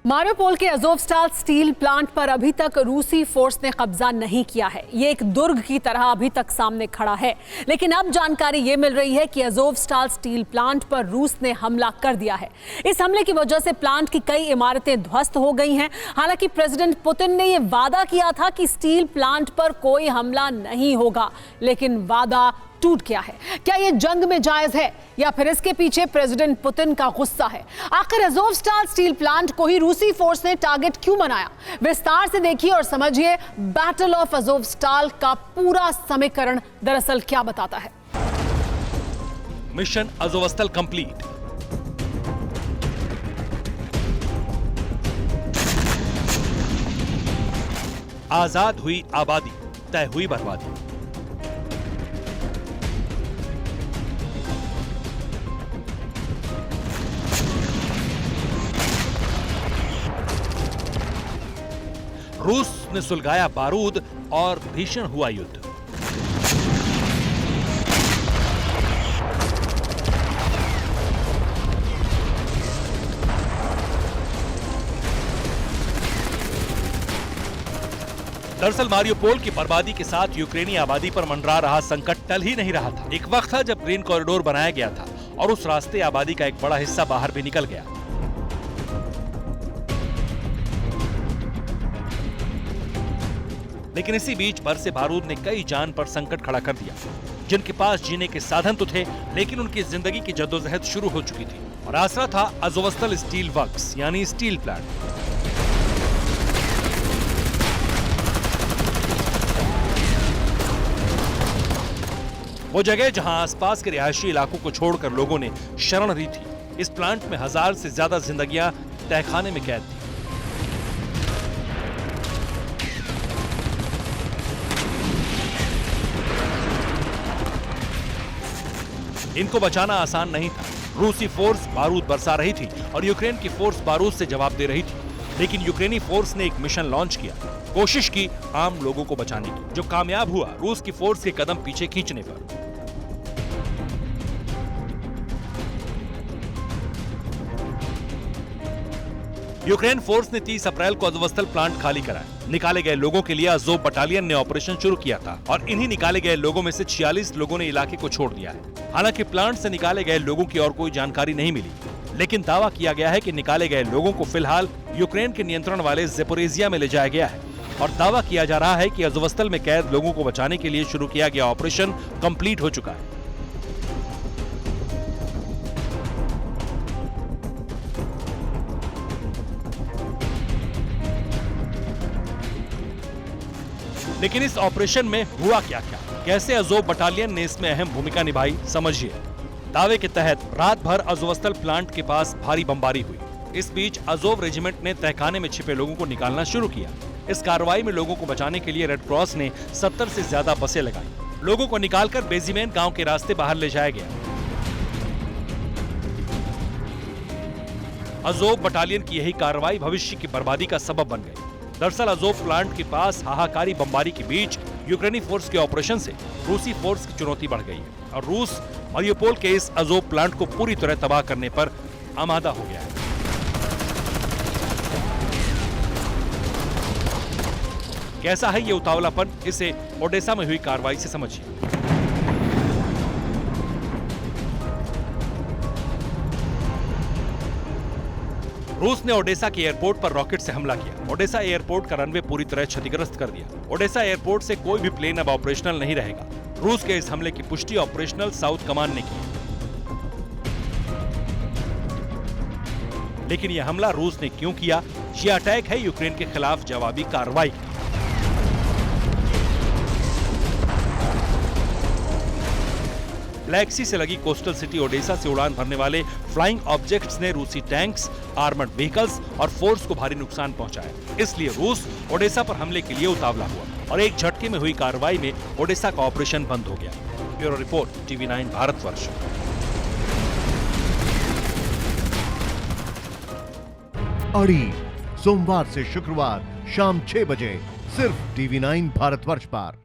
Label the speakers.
Speaker 1: Mariupol के अज़ोवस्टाल steel plant पर अभी तक रूसी फोर्स ने कब्जा नहीं किया है। ये एक दुर्ग की तरह अभी तक सामने खड़ा है, लेकिन अब जानकारी ये मिल रही है कि अज़ोवस्टाल स्टील प्लांट पर रूस ने हमला कर दिया है। इस हमले की वजह से प्लांट की कई इमारतें ध्वस्त हो गई हैं। हालांकि प्रेसिडेंट पुतिन ने यह वादा किया था कि स्टील प्लांट पर कोई हमला नहीं होगा, लेकिन वादा टूट गया है। क्या यह जंग में जायज है या फिर इसके पीछे प्रेसिडेंट पुतिन का गुस्सा है? आखिर अज़ोवस्टाल स्टील प्लांट को ही रूसी फोर्स ने टारगेट क्यों बनाया? विस्तार से देखिए और समझिए बैटल ऑफ अज़ोवस्टाल का पूरा समीकरण दरअसल क्या बताता है।
Speaker 2: Mission अज़ोवस्टाल complete. आजाद हुई आबादी, तय हुई बर्बादी। रूस ने सुलगाया बारूद और भीषण हुआ युद्ध। दरअसल मारियोपोल की बर्बादी के साथ यूक्रेनी आबादी पर मंडरा रहा संकट टल ही नहीं रहा था। एक वक्त था जब ग्रीन कॉरिडोर बनाया गया था और उस रास्ते आबादी का एक बड़ा हिस्सा बाहर भी निकल गया। लेकिन इसी बीच बरसे बारूद ने कई जान पर संकट खड़ा कर दिया। जिनके पास जीने के साधन तो थे, लेकिन उनकी जिंदगी की जद्दोजहद शुरू हो चुकी थी और आसरा था अज़ोवस्टाल स्टील वर्क्स यानी स्टील प्लांट। वो जगह जहां आसपास के रिहायशी इलाकों को छोड़कर लोगों ने शरण ली थी। इस प्लांट में 1000 से ज्यादा जिंदगियां तहखाने में कैद थी। इनको बचाना आसान नहीं था। रूसी फोर्स बारूद बरसा रही थी और यूक्रेन की फोर्स बारूद से जवाब दे रही थी। लेकिन यूक्रेनी फोर्स ने एक मिशन लॉन्च किया, कोशिश की आम लोगों को बचाने की, जो कामयाब हुआ रूस की फोर्स के कदम पीछे खींचने पर। यूक्रेन फोर्स ने 30 अप्रैल को अज़ोवस्टाल प्लांट खाली कराया। निकाले गए लोगों के लिए अज़ोव बटालियन ने ऑपरेशन शुरू किया था और इन्हीं निकाले गए लोगों में से 46 लोगों ने इलाके को छोड़ दिया है। हालांकि प्लांट से निकाले गए लोगों की और कोई जानकारी नहीं मिली, लेकिन दावा किया गया है कि निकाले गए लोगों को फिलहाल यूक्रेन के नियंत्रण वाले ज़पोरिज़िया में ले जाया गया है और दावा किया जा रहा है कि अज़ोवस्टाल में कैद लोगों को बचाने के लिए शुरू किया गया ऑपरेशन कंप्लीट हो चुका है। लेकिन इस ऑपरेशन में हुआ क्या क्या, कैसे अज़ोव बटालियन ने इसमें अहम भूमिका निभाई, समझिए। दावे के तहत रात भर अज़ोवस्टाल प्लांट के पास भारी बमबारी हुई। इस बीच अज़ोव रेजिमेंट ने तहखाने में छिपे लोगों को निकालना शुरू किया। इस कार्रवाई में लोगों को बचाने के लिए रेड क्रॉस ने 70 से ज्यादा बसें लगाई। लोगों को निकालकर बेजीमेन गांव के रास्ते बाहर ले जाया गया। अज़ोव बटालियन की यही कार्रवाई भविष्य की बर्बादी का सबब बन गई। दरअसल अज़ोव प्लांट के पास हाहाकारी बमबारी के बीच यूक्रेनी फोर्स के ऑपरेशन से रूसी फोर्स की चुनौती बढ़ गई है और रूस मारियोपोल के इस अज़ोव प्लांट को पूरी तरह तबाह करने पर आमादा हो गया है। कैसा है ये उतावलापन, इसे ओडेसा में हुई कार्रवाई से समझिए। रूस ने ओडेसा के एयरपोर्ट पर रॉकेट से हमला किया। ओडेसा एयरपोर्ट का रनवे पूरी तरह क्षतिग्रस्त कर दिया। ओडेसा एयरपोर्ट से कोई भी प्लेन अब ऑपरेशनल नहीं रहेगा। रूस के इस हमले की पुष्टि ऑपरेशनल साउथ कमांड ने की। लेकिन यह हमला रूस ने क्यों किया? ये अटैक है यूक्रेन के खिलाफ जवाबी कार्रवाई। ब्लैक सी से लगी कोस्टल सिटी ओडेसा से उड़ान भरने वाले फ्लाइंग ऑब्जेक्ट्स ने रूसी टैंक्स, आर्मर्ड व्हीकल्स और फोर्स को भारी नुकसान पहुंचाया। इसलिए रूस ओडेसा पर हमले के लिए उतावला हुआ और एक झटके में हुई कार्रवाई में ओडेसा का ऑपरेशन बंद हो गया। Bureau report, TV9 Bharatvarsh.
Speaker 3: अड़ी सोमवार से शुक्रवार शाम 6 बजे सिर्फ TV9 भारतवर्ष पर।